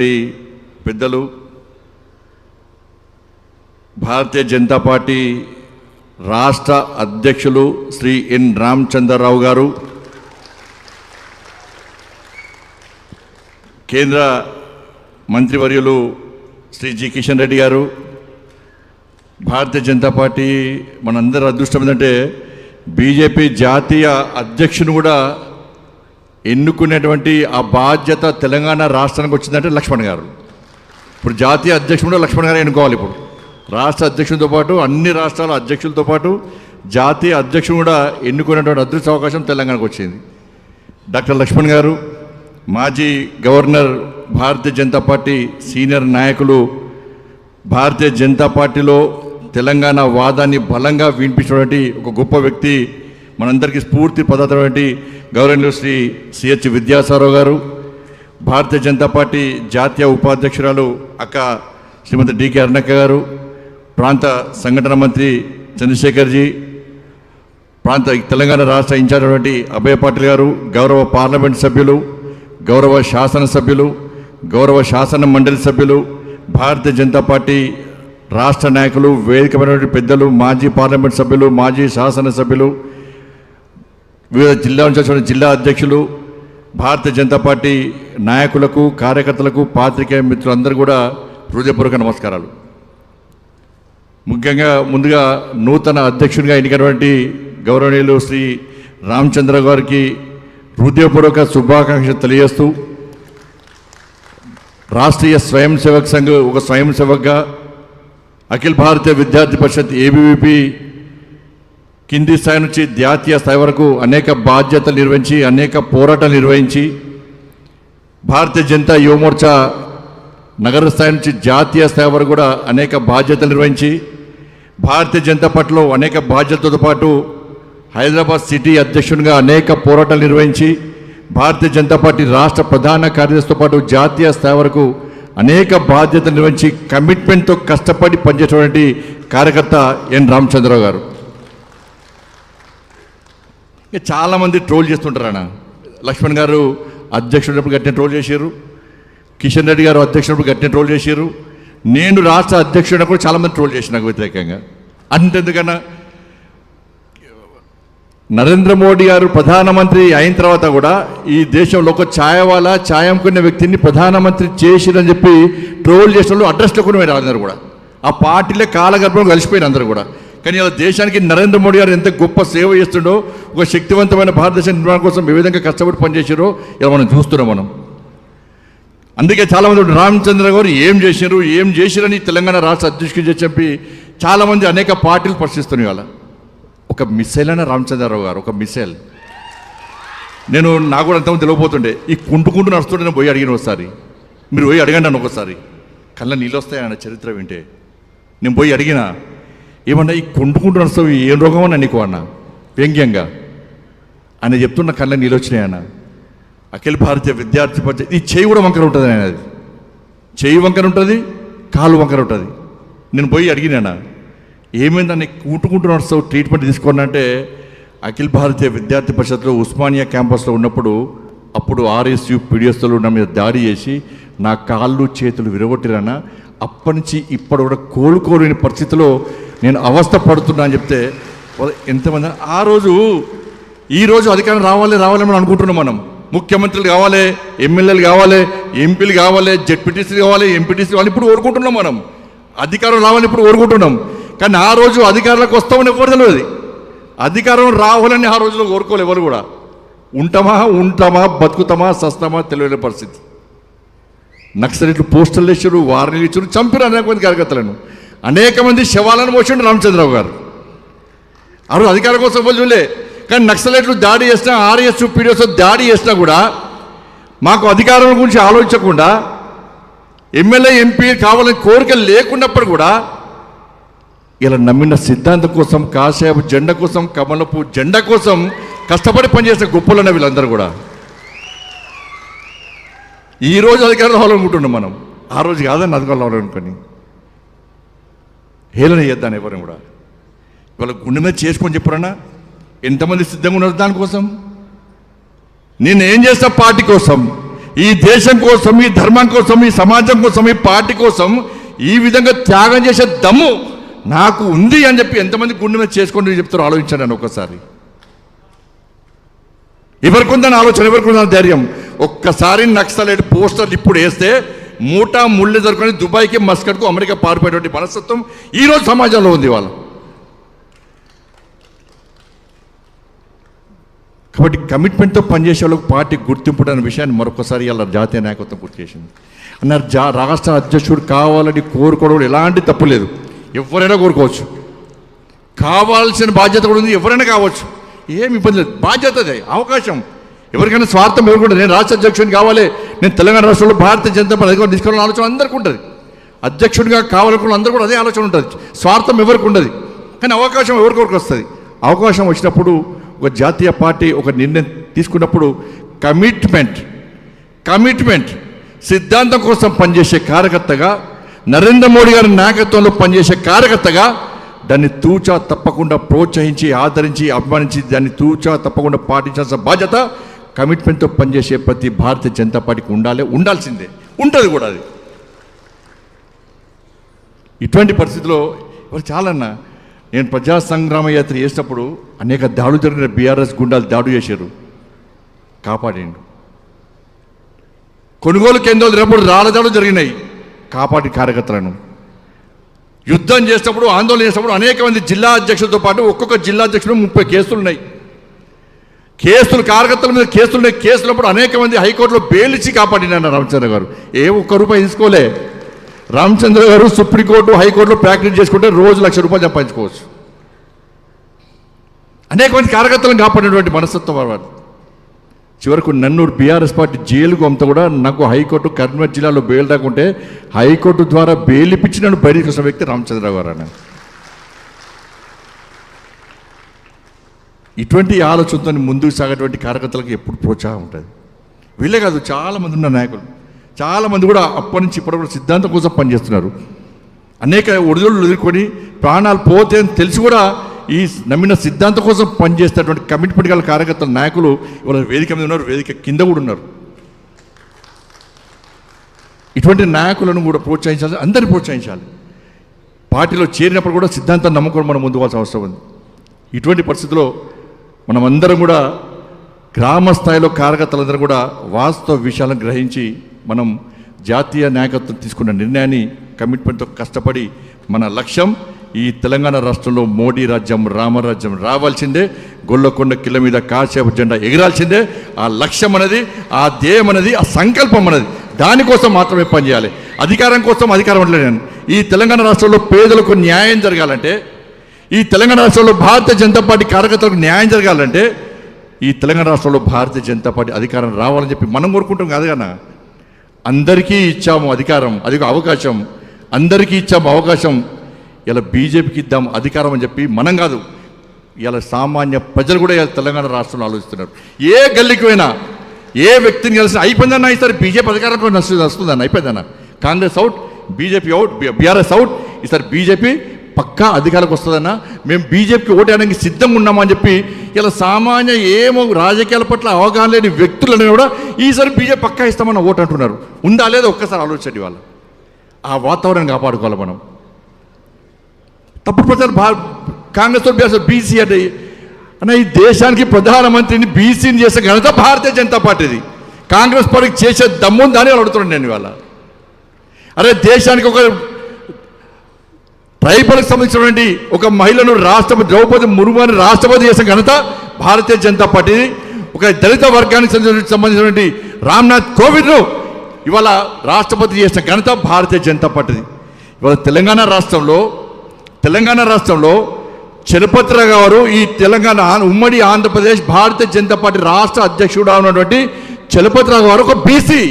పెద్దలు భారతీయ జనతా పార్టీ రాష్ట్ర అధ్యక్షులు శ్రీ ఎన్ రామచంద్రరావు గారు, కేంద్ర మంత్రివర్యులు శ్రీ జి కిషన్ రెడ్డి గారు, భారతీయ జనతా పార్టీ మనందరి అదృష్టం ఏంటంటే బీజేపీ జాతీయ అధ్యక్షుని కూడా ఎన్నుకునేటువంటి ఆ బాధ్యత తెలంగాణ రాష్ట్రానికి వచ్చిందంటే లక్ష్మణ్ గారు. ఇప్పుడు జాతీయ అధ్యక్షుడు కూడా లక్ష్మణ్ గారు ఎన్నుకోవాలి. ఇప్పుడు రాష్ట్ర అధ్యక్షులతో పాటు అన్ని రాష్ట్రాల అధ్యక్షులతో పాటు జాతీయ అధ్యక్షుడు కూడా ఎన్నుకునేటువంటి అదృష్ట అవకాశం తెలంగాణకు వచ్చింది. డాక్టర్ లక్ష్మణ్ గారు మాజీ governor, Bharatiya Janata party senior నాయకులు, భారతీయ జనతా పార్టీలో తెలంగాణ వాదాన్ని బలంగా వినిపించినటువంటి ఒక గొప్ప వ్యక్తి, మనందరికీ స్ఫూర్తి పదార్థమైనటువంటి గౌరవనీయులు శ్రీ సిహెచ్ విద్యాసారావు గారు, భారతీయ జనతా పార్టీ జాతీయ ఉపాధ్యక్షురాలు అక్క శ్రీమతి డికే అరుణక్క గారు, ప్రాంత సంఘటన మంత్రి చంద్రశేఖర్జీ, తెలంగాణ రాష్ట్ర ఇన్ఛార్జ్ అయినటువంటి అభయ పాటిల్ గారు, గౌరవ పార్లమెంట్ సభ్యులు, గౌరవ శాసనసభ్యులు, గౌరవ శాసన మండలి సభ్యులు, భారతీయ జనతా పార్టీ రాష్ట్ర నాయకులు, వేదికమైనటువంటి పెద్దలు, మాజీ పార్లమెంట్ సభ్యులు, మాజీ శాసనసభ్యులు, వివిధ జిల్లా నుంచి జిల్లా అధ్యక్షులు, భారతీయ జనతా పార్టీ నాయకులకు, కార్యకర్తలకు, పాత్రికేయ మిత్రులందరూ కూడా హృదయపూర్వక నమస్కారాలు. ముఖ్యంగా ముందుగా నూతన అధ్యక్షుడిగా ఎన్నికైనటువంటి గౌరవనీయులు శ్రీ రామచంద్ర గారికి హృదయపూర్వక శుభాకాంక్షలు తెలియజేస్తూ, రాష్ట్రీయ స్వయం సేవక్ సంఘ్ ఒక స్వయం సేవక్గా, అఖిల భారతీయ విద్యార్థి పరిషత్ ఏబీవీపీ కింది స్థాయి నుంచి జాతీయ స్థాయి వరకు అనేక బాధ్యతలు నిర్వహించి, అనేక పోరాటాలు నిర్వహించి, భారతీయ జనతా యువమోర్చా నగర స్థాయి నుంచి జాతీయ స్థాయి వరకు కూడా అనేక బాధ్యతలు నిర్వహించి, భారతీయ జనతా పార్టీలో అనేక బాధ్యతలతో పాటు హైదరాబాద్ సిటీ అధ్యక్షునిగా అనేక పోరాటాలు నిర్వహించి, భారతీయ జనతా పార్టీ రాష్ట్ర ప్రధాన కార్యదర్శితో పాటు జాతీయ స్థాయి వరకు అనేక బాధ్యతలు నిర్వహించి కమిట్మెంట్తో కష్టపడి పనిచేసేటువంటి కార్యకర్త ఎన్ రామచంద్రరావు గారు. ఇక చాలామంది ట్రోల్ చేస్తుంటారు. అన్న లక్ష్మణ్ గారు అధ్యక్షుడినప్పుడు గట్టిన ట్రోల్ చేశారు, కిషన్ రెడ్డి గారు అధ్యక్షుడినప్పుడు గట్టిన ట్రోల్ చేశారు, నేను రాష్ట్ర అధ్యక్షుడినప్పుడు చాలామంది ట్రోల్ చేసిన నాకు వ్యతిరేకంగా. అంతెందుకన్నా నరేంద్ర మోడీ గారు ప్రధానమంత్రి అయిన తర్వాత కూడా ఈ దేశంలో ఒక ఛాయవాలా ఛాయ్ అమ్ముకునే వ్యక్తిని ప్రధానమంత్రి చేసిరని చెప్పి ట్రోల్ చేసిన వాళ్ళు అడ్రస్లో కూడా అందరూ కూడా ఆ పార్టీలే కాలగర్భంలో కలిసిపోయిన అందరూ కూడా. కానీ ఇలా దేశానికి నరేంద్ర మోడీ గారు ఎంత గొప్ప సేవ చేస్తుండో, ఒక శక్తివంతమైన భారతదేశ నిర్మాణం కోసం ఏ విధంగా కష్టపడి పనిచేసారో ఇలా మనం చూస్తున్నాం మనం. అందుకే చాలామంది రామచంద్ర గారు ఏం చేసిరని తెలంగాణ రాష్ట్ర అధ్యక్షుడు చెప్పి చాలామంది అనేక పార్టీలు ప్రశ్నిస్తున్నాయి. ఇవాళ ఒక మిసైల్ అయినా రామచంద్రరావు గారు ఒక మిసైల్. నాకు కూడా అంతమంది తెలియపోతుండే, ఈ కుంటుకుంటూ నడుస్తుంటే నేను పోయి అడిగిన ఒకసారి, మీరు పోయి అడగండి అన్న ఒకసారి, కళ్ళ నీళ్ళు వస్తాయన్న చరిత్ర వింటే. నేను పోయి అడిగినా, ఏమన్నా ఈ కుంటుకుంటూ నడుస్తావు ఏం రోగం అన్నా నీకు అన్న వ్యంగ్యంగా ఆయన చెప్తున్న కళ్ళ నీళ్ళు వచ్చినాయి అన్న. అఖిల భారతీయ విద్యార్థి పరిషత్ ఈ చేయి కూడా వంకర ఉంటుంది ఆయన, అది చేయి వంకర ఉంటుంది, కాలు వంకర ఉంటుంది. నేను పోయి అడిగినా, ఏమైందని కూటుకుంటూ నడుస్తావు ట్రీట్మెంట్ తీసుకున్నంటే, అఖిల భారతీయ విద్యార్థి పరిషత్లో ఉస్మానియా క్యాంపస్లో ఉన్నప్పుడు అప్పుడు ఆర్ఎస్యు పీడిఎస్లు నా మీద దాడి చేసి నా కాళ్ళు చేతులు విరగొట్టిరన్నా. అప్పటి నుంచి ఇప్పటి కూడా కోలుకోలేని పరిస్థితిలో నేను అవస్థ పడుతున్నా అని చెప్తే ఎంతమంది ఈరోజు అధికారం రావాలని అనుకుంటున్నాం మనం. ముఖ్యమంత్రులు కావాలి, ఎమ్మెల్యేలు కావాలి, ఎంపీలు కావాలి, జెడ్పీటీసీలు కావాలి, ఎంపీటీసీ కావాలి, ఇప్పుడు కోరుకుంటున్నాం మనం. అధికారం రావాలని ఇప్పుడు కోరుకుంటున్నాం. కానీ ఆ రోజు అధికారంలోకి వస్తామని ఎవరు తెలియదు. అధికారం రావాలని ఆ రోజులో కోరుకోవాలి ఎవరు కూడా. ఉంటామా బతుకుతామా సస్తామా తెలియని పరిస్థితి. నక్సలైట్లు పోస్టర్లు ఇచ్చారు, వార్నీలు ఇచ్చారు, చంపారు అనేక మంది కార్యకర్తలను, అనేక మంది శవాలను మోసిండు రామచంద్రరావు గారు. ఆ రోజు అధికారం కోసం చూడలే. కానీ నక్సలైట్లు దాడి చేసినా, ఆర్ఎస్ పీడిఎస్ దాడి చేసినా కూడా మాకు అధికారం గురించి ఆలోచించకుండా, ఎమ్మెల్యే ఎంపీ కావాలని కోరిక లేకున్నప్పుడు కూడా ఇలా నమ్మిన సిద్ధాంతం కోసం, కాషాయపు జెండా కోసం, కమలపు జెండా కోసం కష్టపడి పనిచేసిన గొప్పలన్న వీళ్ళందరూ కూడా ఈరోజు అధికారం రావాలనుకుంటున్నాం మనం. ఆ రోజు కాదని అధికారం రావాలనుకొని హేళన చేద్దాను ఎవరిని కూడా. ఇవాళ గుండె మీద చేసుకొని చెప్పరన్నా ఎంతమంది సిద్ధంగా ఉన్నారు దానికోసం. నేను ఏం చేస్తా పార్టీ కోసం, ఈ దేశం కోసం, ఈ ధర్మం కోసం, ఈ సమాజం కోసం, ఈ పార్టీ కోసం ఈ విధంగా త్యాగం చేసే దమ్ము నాకు ఉంది అని చెప్పి ఎంతమంది గుండె మీద చేసుకొని చెప్తారో ఆలోచించాను నేను ఒక్కసారి. ఎవరికి ఉందని ఆలోచన, ఎవరికి ఉందని ధైర్యం. ఒక్కసారి నక్సలైట్ పోస్టర్లు ఇప్పుడు వేస్తే మూటా ముళ్ళు దొరుకుని దుబాయ్కి, మస్కట్కు, అమెరికా పారిపోయేటువంటి మనస్తత్వం ఈరోజు సమాజంలో ఉంది వాళ్ళ. కాబట్టి కమిట్మెంట్తో పనిచేసే వాళ్ళకు పార్టీ గుర్తింపు అనే విషయాన్ని మరొకసారి ఇలా జాతీయ నాయకత్వం గుర్తు చేసింది. అన్నారు రాష్ట్ర అధ్యక్షుడు కావాలని కోరుకోవడం ఎలాంటి తప్పు లేదు, ఎవరైనా కోరుకోవచ్చు. కావాల్సిన బాధ్యత కూడా ఉంది, ఎవరైనా కావచ్చు, ఏమి ఇబ్బంది లేదు. బాధ్యత అదే, అవకాశం. ఎవరికైనా స్వార్థం ఎవరికి, నేను రాష్ట్ర అధ్యక్షుడిని కావాలి, నేను తెలంగాణ రాష్ట్రంలో భారతీయ జనతా పార్టీ అధికారం తీసుకోవాలని ఆలోచన అందరికీ ఉంటుంది. అధ్యక్షుడిగా కావాలనుకున్న అందరూ కూడా అదే ఆలోచన ఉంటుంది. స్వార్థం ఎవరికి ఉండదు, కానీ అవకాశం ఎవరికొరికి వస్తుంది. అవకాశం వచ్చినప్పుడు ఒక జాతీయ పార్టీ ఒక నిర్ణయం తీసుకున్నప్పుడు కమిట్మెంట్ సిద్ధాంతం కోసం పనిచేసే కార్యకర్తగా, నరేంద్ర మోడీ గారి నాయకత్వంలో పనిచేసే కార్యకర్తగా దాన్ని తూచా తప్పకుండా ప్రోత్సహించి, ఆదరించి, అభిమానించి దాన్ని తూచా తప్పకుండా పాటించాల్సిన బాధ్యత కమిట్మెంట్తో పనిచేసే ప్రతి భారతీయ జనతా పార్టీకి ఉండాల్సిందే, ఉంటుంది కూడా అది. ఇటువంటి పరిస్థితిలో ఇవాళ చాలన్నా, నేను ప్రజా సంగ్రామ యాత్ర చేసినప్పుడు అనేక దాడులు జరిగిన, బీఆర్ఎస్ గుండాలు దాడి చేశారు, కాపాడిండు. కొనుగోలు కేంద్రాలు జరిగినప్పుడు రాళ్ళదాడులు జరిగినాయి, కాపాడి కార్యకర్తలను. యుద్ధం చేసినప్పుడు, ఆందోళన చేసినప్పుడు అనేక మంది జిల్లా అధ్యక్షులతో పాటు ఒక్కొక్క జిల్లా అధ్యక్షుడు 30 కేసులు ఉన్నాయి. కార్యకర్తల మీద కేసులున్నాయి. కేసులప్పుడు అనేక మంది హైకోర్టులో బెయిల్ ఇచ్చి కాపాడినారు రామచంద్ర గారు. ఒక్క రూపాయి తీసుకోలే. రామచంద్ర గారు సుప్రీంకోర్టు, హైకోర్టులో ప్రాక్టీస్ చేసుకుంటే రోజు ₹1,00,000 సంపాదించుకోవచ్చు. అనేక మంది కార్యకర్తలను కాపాడినటువంటి మనస్తత్వం వారు. చివరకు నన్నూరు బీఆర్ఎస్ పార్టీ జైలుకు అంతా కూడా నాకు హైకోర్టు కరీంనగర్ జిల్లాలో బెయిల్ రాకుంటే హైకోర్టు ద్వారా బెయిల్ ఇప్పించి నన్ను బయటికి వచ్చిన వ్యక్తి రామచంద్రరావు గారు అన్న. ఇటువంటి ఆలోచనతో ముందుకు సాగేటువంటి కార్యకర్తలకు ఎప్పుడు ప్రోత్సాహం ఉంటుంది. వీళ్ళే కాదు, చాలామంది ఉన్న నాయకులు, చాలామంది కూడా అప్పటి నుంచి ఇప్పటి కూడా సిద్ధాంతం కోసం పనిచేస్తున్నారు. అనేక ఒడిదుడులు ఎదుర్కొని ప్రాణాలు పోతే అని తెలిసి కూడా ఈ నమ్మిన సిద్ధాంతం కోసం పనిచేస్తున్నటువంటి కమిట్మెంట్ గల కార్యకర్తల నాయకులు ఇవాళ వేదిక మీద ఉన్నారు, వేదిక కింద కూడా ఉన్నారు. ఇటువంటి నాయకులను కూడా ప్రోత్సహించాలి, అందరినీ ప్రోత్సహించాలి. పార్టీలో చేరినప్పుడు కూడా సిద్ధాంతాన్ని నమ్ముకొని మనం ముందుకు పోవాల్సిన అవసరం ఉంది. ఇటువంటి పరిస్థితుల్లో మనమందరం కూడా గ్రామ స్థాయిలో కార్యకర్తలందరూ కూడా వాస్తవ విషయాలను గ్రహించి మనం జాతీయ నాయకత్వం తీసుకున్న నిర్ణయాన్ని కమిట్మెంట్తో కష్టపడి మన లక్ష్యం ఈ తెలంగాణ రాష్ట్రంలో మోడీ రాజ్యం, రామరాజ్యం రావాల్సిందే. గొల్లకొండ కిల్ల మీద కాసేపు జెండా ఎగిరాల్సిందే. ఆ లక్ష్యం అనేది, ఆ ధ్యేయం అనేది, ఆ సంకల్పం అనేది, దానికోసం మాత్రమే పనిచేయాలి. అధికారం కోసం అధికారం ఉండలేదు. ఈ తెలంగాణ రాష్ట్రంలో పేదలకు న్యాయం జరగాలంటే, ఈ తెలంగాణ రాష్ట్రంలో భారతీయ జనతా పార్టీ కార్యకర్తలకు న్యాయం జరగాలంటే ఈ తెలంగాణ రాష్ట్రంలో భారతీయ జనతా పార్టీ అధికారం రావాలని చెప్పి మనం కోరుకుంటాం కాదు కన్నా. అందరికీ ఇచ్చాము అధికారం, అది అవకాశం, అందరికీ ఇచ్చాము అవకాశం. ఇలా బీజేపీకి ఇద్దాం అధికారం అని చెప్పి మనం కాదు, ఇలా సామాన్య ప్రజలు కూడా ఇలా తెలంగాణ రాష్ట్రంలో ఆలోచిస్తున్నారు. ఏ గల్లీకి పోయినా, ఏ వ్యక్తిని కలిసి అయిపోయిందన్నా ఈసారి బీజేపీ అధికారంలో వస్తుందన్న, అయిపోయిందన్న. Congress out, BJP out, BRS out, ఈసారి బీజేపీ పక్కా అధికారంలోకి వస్తుందన్నా, మేము బీజేపీకి ఓటేయడానికి సిద్ధంగా ఉన్నామని చెప్పి ఇలా సామాన్య ఏమో రాజకీయాల పట్ల అవగాహన లేని వ్యక్తులని కూడా ఈసారి బీజేపీ పక్కా ఇస్తామన్న ఓటు అంటున్నారు. ఉందా లేదా ఒక్కసారి ఆలోచించండి. వాళ్ళు ఆ వాతావరణం కాపాడుకోవాలి మనం. తప్పుడు ప్రచారం కాంగ్రెస్ బీసీ అంటే అన్న, ఈ దేశానికి ప్రధానమంత్రిని బీసీని చేసే ఘనత భారతీయ జనతా పార్టీది. కాంగ్రెస్ పార్టీకి చేసే దమ్ముంది అని అడుగుతున్నాను నేను ఇవాళ. అరే దేశానికి ఒక ట్రైబల్కి సంబంధించినటువంటి ఒక మహిళను రాష్ట్రపతి ద్రౌపది ముర్ముని రాష్ట్రపతి చేసిన ఘనత భారతీయ జనతా పార్టీది. ఒక దళిత వర్గానికి సంబంధించినటువంటి రామ్నాథ్ కోవింద్ను ఇవాళ రాష్ట్రపతి చేసిన ఘనత భారతీయ జనతా పార్టీది. ఇవాళ తెలంగాణ రాష్ట్రంలో చలపతిరావు గారు ఈ తెలంగాణ ఉమ్మడి ఆంధ్రప్రదేశ్ భారతీయ జనతా పార్టీ రాష్ట్ర అధ్యక్షుడు ఉన్నటువంటి చలపతిరావు గారు ఒక బీసీ,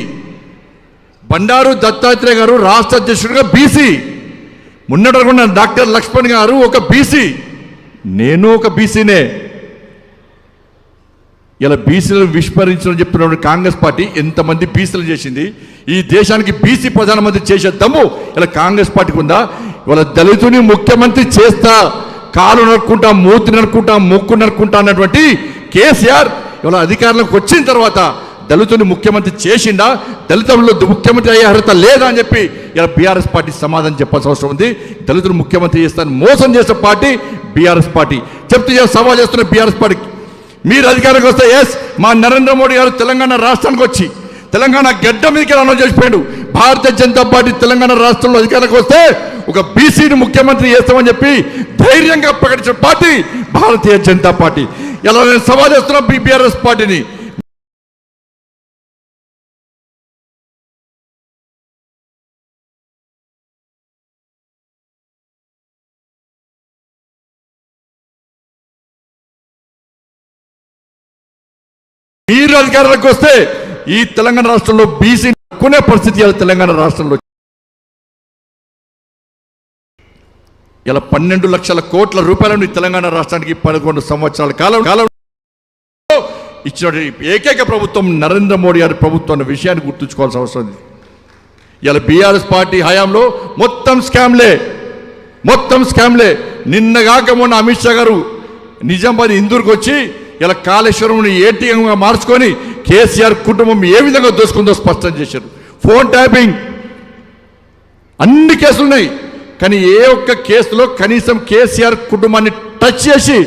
బండారు దత్తాత్రేయ గారు రాష్ట్ర అధ్యక్షుడిగా బీసీ, మున్నటకుండా డాక్టర్ లక్ష్మణ్ గారు ఒక బీసీ, నేను ఒక బీసీనే. ఇలా బీసీలను విస్మరించడం చెప్తున్నటువంటి కాంగ్రెస్ పార్టీ ఎంతమంది బీసీలు చేసింది? ఈ దేశానికి బీసీ ప్రధానమంత్రి చేసే దమ్ము ఇలా కాంగ్రెస్ పార్టీకి ఉందా? ఇవాళ దళితుని ముఖ్యమంత్రి చేస్తా, కాలు నరుక్కుంటా, మూతి నరుక్కుంటా, ముక్కు నరుక్కుంటా అన్నటువంటి కేసీఆర్ ఇవాళ అధికారంలోకి వచ్చిన తర్వాత దళితుని ముఖ్యమంత్రి చేసిండా, దళితుల్లో ముఖ్యమంత్రి అయ్యే అర్హత లేదా అని చెప్పి ఇలా బీఆర్ఎస్ పార్టీ సమాధానం చెప్పాల్సిన అవసరం ఉంది. దళితులు ముఖ్యమంత్రి చేస్తాను మోసం చేసే పార్టీ బీఆర్ఎస్ పార్టీ. చెప్తూ సవాల్ చేస్తున్న బీఆర్ఎస్ పార్టీకి, మీరు అధికారంకి వస్తే ఎస్ మా నరేంద్ర మోడీ గారు తెలంగాణ రాష్ట్రానికి వచ్చి తెలంగాణ గడ్డ మీదకి అనౌన్స్ చేసిపోయాడు. భారతీయ జనతా పార్టీ తెలంగాణ రాష్ట్రంలో అధికారానికి వస్తే ఒక బీసీని ముఖ్యమంత్రి చేస్తామని చెప్పి ధైర్యంగా ప్రకటించిన పార్టీ భారతీయ జనతా పార్టీ. ఇలా నేను సవాల్ చేస్తున్నా బీఆర్ఎస్ పార్టీని. మీరు అధికారంలోకి వస్తే ఈ తెలంగాణ రాష్ట్రంలో బీసీ కొనే పరిస్థితి తెలంగాణ రాష్ట్రంలో. ఇలా 12 లక్షల కోట్ల రూపాయలను తెలంగాణ రాష్ట్రానికి 11 సంవత్సరాల కాలం ఇచ్చిన ఏకైక ప్రభుత్వం నరేంద్ర మోడీ గారి ప్రభుత్వం అన్న విషయాన్ని గుర్తుంచుకోవాల్సిన అవసరం ఉంది. ఇలా బీఆర్ఎస్ పార్టీ హయాంలో మొత్తం స్కామ్లే. నిన్నగాక మొన్న అమిత్ షా గారు నిజామాబాద్ ఇందూరుకు వచ్చి ఇలా కాళేశ్వరంని ఏటీఎంగా మార్చుకొని కేసీఆర్ కుటుంబం ఏ విధంగా దోసుకుందో స్పష్టం చేశారు. ఫోన్ ట్యాపింగ్ అన్ని కేసులు ఉన్నాయి, కానీ ఏ ఒక్క కేసులో కనీసం కేసీఆర్ కుటుంబాన్ని టచ్ చేసి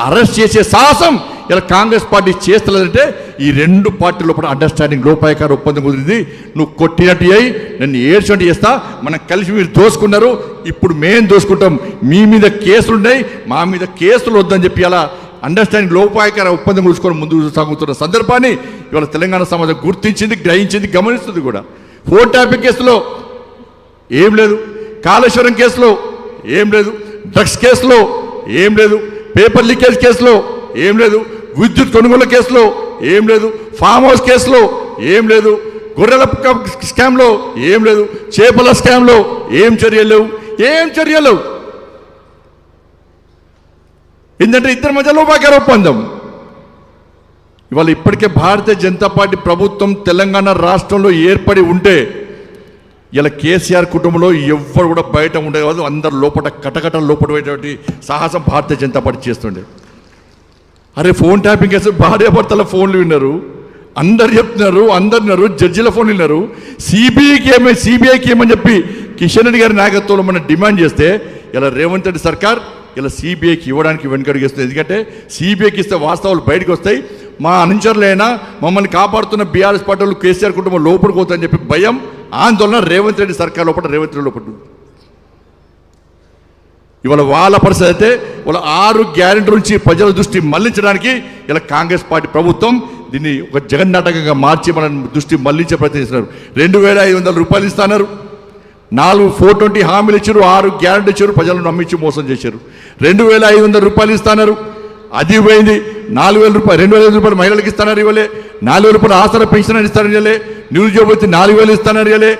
అరెస్ట్ చేసే సాహసం ఇలా కాంగ్రెస్ పార్టీ చేస్తలేదంటే ఈ 2 పార్టీల లోపల అండర్స్టాండింగ్ లోపాయకార ఒప్పందం కుదిరింది. నువ్వు కొట్టినట్టు అయ్యి నన్ను ఏడ్చినట్టు చేస్తా, మనం కలిసి మీరు దోసుకున్నారు, ఇప్పుడు మేము దోసుకుంటాం, మీ మీద కేసులున్నాయి, మా మీద కేసులు వద్దని చెప్పి అలా అండర్స్టాండింగ్ లోపాయకార ఒప్పందం కూర్చుకొని ముందుకు సాగుతున్న సందర్భాన్ని ఇవాళ తెలంగాణ సమాజం గుర్తించింది, గ్రహించింది, గమనిస్తుంది కూడా. ఫోన్ ట్యాపింగ్ కేసులో ఏం లేదు, కాళేశ్వరం కేసులో ఏం లేదు, డ్రగ్స్ కేసులో ఏం లేదు, పేపర్ లీకేజ్ కేసులో ఏం లేదు, విద్యుత్ కొనుగోలు కేసులో ఏం లేదు, ఫామ్ హౌస్ కేసులో ఏం లేదు, గొర్రెల స్కామ్లో ఏం లేదు, చేపల స్కామ్లో ఏం చర్యలు ఏంటంటే ఇద్దరి మధ్య లోపాయకార ఒప్పందం. ఇవాళ ఇప్పటికే భారతీయ జనతా పార్టీ ప్రభుత్వం తెలంగాణ రాష్ట్రంలో ఏర్పడి ఉంటే ఇలా కేసీఆర్ కుటుంబంలో ఎవ్వరు కూడా బయట ఉండే కాదు, అందరు లోపల కటకట లోపడేటువంటి సాహసం భారతీయ జనతా పార్టీ చేస్తుండే. అరే ఫోన్ ట్యాపింగ్ కేసు భార్యాభర్తల ఫోన్లు విన్నారు, అందరు చెప్తున్నారు, అందరున్నారు, జడ్జిల ఫోన్లు విన్నారు. సిబిఐకి ఏమని చెప్పి కిషన్ రెడ్డి గారి నాయకత్వంలో మనం డిమాండ్ చేస్తే ఇలా రేవంత్ రెడ్డి సర్కార్ ఇలా సిబిఐకి ఇవ్వడానికి వెనుకడుగేస్తుంది. ఎందుకంటే సిబిఐకి ఇస్తే వాస్తవాలు బయటకు వస్తాయి, మా అనుచరులైనా మమ్మల్ని కాపాడుతున్న బీఆర్ఎస్ పార్టీలు కేసీఆర్ కుటుంబం లోపడిపోతుందని చెప్పి భయం, ఆందోళన రేవంత్ రెడ్డి సర్కార్ లోపల ఇవాళ వాళ్ళ పరిస్థితి అయితే వాళ్ళ 6 గ్యారెంటీ నుంచి ప్రజల దృష్టి మళ్లించడానికి ఇలా కాంగ్రెస్ పార్టీ ప్రభుత్వం దీన్ని ఒక జగన్నాటకంగా మార్చి మన దృష్టి మళ్లించే ప్రయత్నిస్తున్నారు. 2500 రూపాయలు ఇస్తున్నారు, 420 హామీలు ఇచ్చారు, 6 గ్యారెంటీ ఇచ్చారు, ప్రజలను నమ్మించి మోసం చేశారు. 2500 రూపాయలు ఇస్తున్నారు, అది పోయింది. 4000 రూపాయలు 2000 రూపాయలు మహిళలకు ఇస్తున్నారు ఇవ్వలే, 4000 రూపాయలు ఆసరా పెన్షన్ ఇస్తారని ఇవ్వలే, నిరుద్యోగ 4000 ఇస్తున్నారు ఇవ్వలే,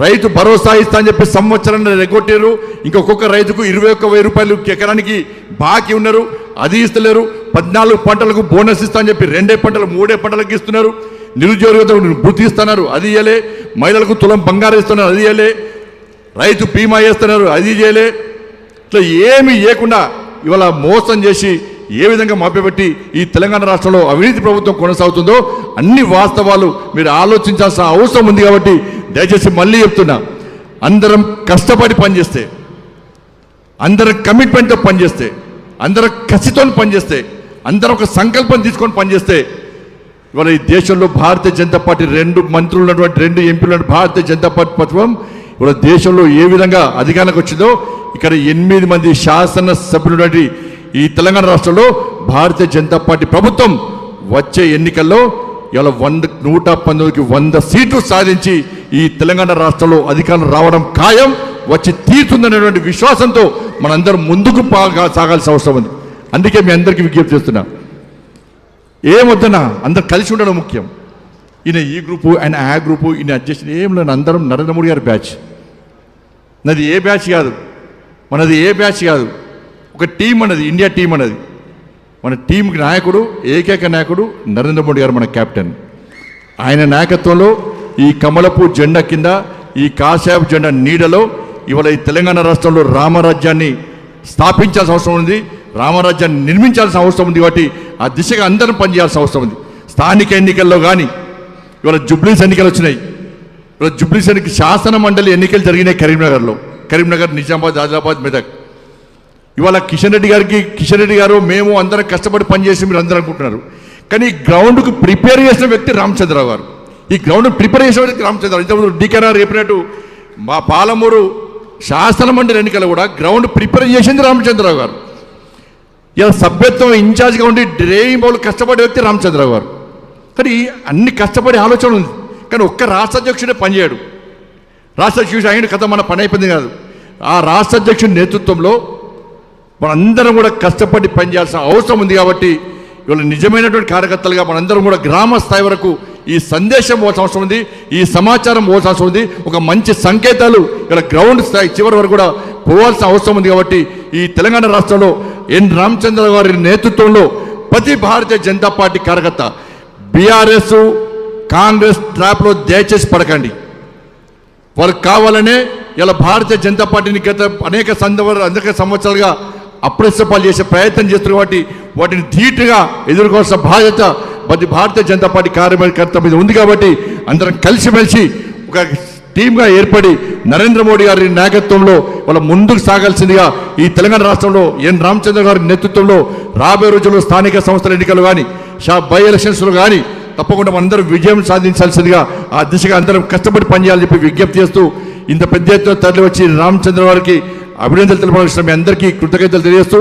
రైతు భరోసా ఇస్తా అని చెప్పి సంవత్సరాన్ని రెగ్గొట్టారు. ఇంకొక రైతుకు 21,000 రూపాయలు ఎకరానికి బాకీ ఉన్నారు, అది ఇస్తలేరు. 14 పంటలకు బోనస్ ఇస్తా అని చెప్పి 2 పంటలు 3 పంటలకు ఇస్తున్నారు. నిరుద్యోగ వృత్తి ఇస్తున్నారు, అది ఇవ్వలే. మహిళలకు తులం బంగారం ఇస్తున్నారు, అది ఇవ్వలే. రైతు బీమా చేస్తున్నారు, అది చేయలే. ఇట్లా ఏమీ ఇవ్వకుండా ఇవాళ మోసం చేసి ఏ విధంగా మభ్యపెట్టి ఈ తెలంగాణ రాష్ట్రంలో అవినీతి ప్రభుత్వం కొనసాగుతుందో అన్ని వాస్తవాలు మీరు ఆలోచించాల్సిన అవసరం ఉంది. కాబట్టి దయచేసి మళ్ళీ చెప్తున్నా, అందరం కష్టపడి పనిచేస్తే, అందరం కమిట్మెంట్తో పనిచేస్తే, అందరం కసితో పనిచేస్తే, అందరం ఒక సంకల్పం తీసుకొని పనిచేస్తే ఇవాళ ఈ దేశంలో భారతీయ జనతా పార్టీ 2 మంత్రులు ఉన్నటువంటి 2 ఎంపీలు ఉన్న భారతీయ జనతా పార్టీ ప్రభుత్వం ఇవాళ దేశంలో ఏ విధంగా అధికారానికి వచ్చిందో ఇక్కడ 8 మంది శాసనసభ్యులు ఈ తెలంగాణ రాష్ట్రంలో భారతీయ జనతా పార్టీ ప్రభుత్వం వచ్చే ఎన్నికల్లో ఇలా 119కి 100 సీట్లు సాధించి ఈ తెలంగాణ రాష్ట్రంలో అధికారం రావడం ఖాయం, వచ్చి తీరుతుందనేటువంటి విశ్వాసంతో మనందరం ముందుకు సాగాల్సిన అవసరం ఉంది. అందుకే మీ అందరికీ విజ్ఞప్తి చేస్తున్నా, ఏమొద్దనా అందరు కలిసి ఉండడం ముఖ్యం. ఈయన ఈ గ్రూపు, ఆయన ఆ గ్రూపు, ఈయన అడ్జస్ట్ ఏం లేదు. అందరం నరేంద్ర మోడీ గారి బ్యాచ్. నాది ఏ బ్యాచ్ కాదు, మనది ఏ బ్యాచ్ కాదు, ఒక టీం అన్నది, ఇండియా టీం అన్నది. మన టీంకి నాయకుడు, ఏకైక నాయకుడు నరేంద్ర మోడీ గారు, మన కెప్టెన్. ఆయన నాయకత్వంలో ఈ కమలపు జెండా కింద, ఈ కాషాయపు జెండా నీడలో ఇవాళ ఈ తెలంగాణ రాష్ట్రంలో రామరాజ్యాన్ని స్థాపించాల్సిన అవసరం ఉంది, రామరాజ్యాన్ని నిర్మించాల్సిన అవసరం ఉంది. కాబట్టి ఆ దిశగా అందరం పనిచేయాల్సిన అవసరం ఉంది. స్థానిక ఎన్నికల్లో కానీ, ఇవాళ జుబ్లీస్ ఎన్నికలు వచ్చినాయి. ఇవాళ జుబ్లీస్ శాసన మండలి ఎన్నికలు జరిగినాయి కరీంనగర్, నిజామాబాద్, ఆదిలాబాద్, మెదక్. ఇవాళ కిషన్ రెడ్డి గారు మేము అందరం కష్టపడి పనిచేసి మీరు అందరూ అనుకుంటున్నారు. కానీ ఈ గ్రౌండ్కు ప్రిపేర్ చేసిన వ్యక్తి రామచంద్రరావు గారు. ఈ గ్రౌండ్ ప్రిపేర్ చేసిన వ్యక్తి రామచంద్రరావు. ఇంతకుముందు డీకేఆర్ చెప్పినట్టు మా పాలమూరు శాసన మండలి ఎన్నికలు కూడా గ్రౌండ్ ప్రిపేర్ చేసింది రామచంద్రరావు గారు. ఇలా సభ్యత్వం ఇన్ఛార్జ్గా ఉండి డ్రైవింగ్ బౌల్ కష్టపడే వ్యక్తి రామచంద్రరావు గారు. కానీ అన్ని కష్టపడే ఆలోచన ఉంది. కానీ ఒక్క రాష్ట్ర అధ్యక్షుడే పనిచేయడు. రాష్ట్ర అధ్యక్షుడు అయిన కథ మన పని అయిపోయింది కాదు. ఆ రాష్ట్ర అధ్యక్షుడి నేతృత్వంలో మనందరం కూడా కష్టపడి పనిచేయాల్సిన అవసరం ఉంది. కాబట్టి ఇవాళ నిజమైనటువంటి కార్యకర్తలుగా మనందరం కూడా గ్రామ స్థాయి వరకు ఈ సందేశం పోవాల్సిన అవసరం ఉంది, ఈ సమాచారం పోవాల్సిన అవసరం ఉంది. ఒక మంచి సంకేతాలు ఇలా గ్రౌండ్ స్థాయి చివరి వరకు కూడా పోవాల్సిన అవసరం ఉంది. కాబట్టి ఈ తెలంగాణ రాష్ట్రంలో ఎన్ రామచంద్ర గారి నేతృత్వంలో ప్రతి భారతీయ జనతా పార్టీ కార్యకర్త బీఆర్ఎస్ కాంగ్రెస్ ట్రాప్లో దయచేసి పడకండి. వాళ్ళకి కావాలనే ఇలా భారతీయ జనతా పార్టీని గత అనేక సంవత్సరాలుగా అప్రస్తుపాలు చేసే ప్రయత్నం చేస్తున్నారు. కాబట్టి వాటిని ధీటుగా ఎదుర్కోవాల్సిన బాధ్యత ప్రతి భారతీయ జనతా పార్టీ కార్యకర్త మీద ఉంది. కాబట్టి అందరం కలిసిమెలిసి ఒక టీమ్గా ఏర్పడి నరేంద్ర మోడీ గారి నాయకత్వంలో వాళ్ళ ముందుకు సాగాల్సిందిగా ఈ తెలంగాణ రాష్ట్రంలో ఎన్ రామచంద్ర గారి నేతృత్వంలో రాబోయే రోజుల్లో స్థానిక సంస్థల ఎన్నికలు కానీ బై ఎలక్షన్స్లో కానీ తప్పకుండా మనందరం విజయం సాధించాల్సిందిగా ఆ దిశగా అందరం కష్టపడి పనిచేయాలని చెప్పి విజ్ఞప్తి చేస్తూ ఇంత పెద్ద ఎత్తున తరలి వచ్చి రామచంద్ర గారికి అభినందనలు తెలపాల్సిన మీ అందరికీ కృతజ్ఞతలు తెలియజేస్తూ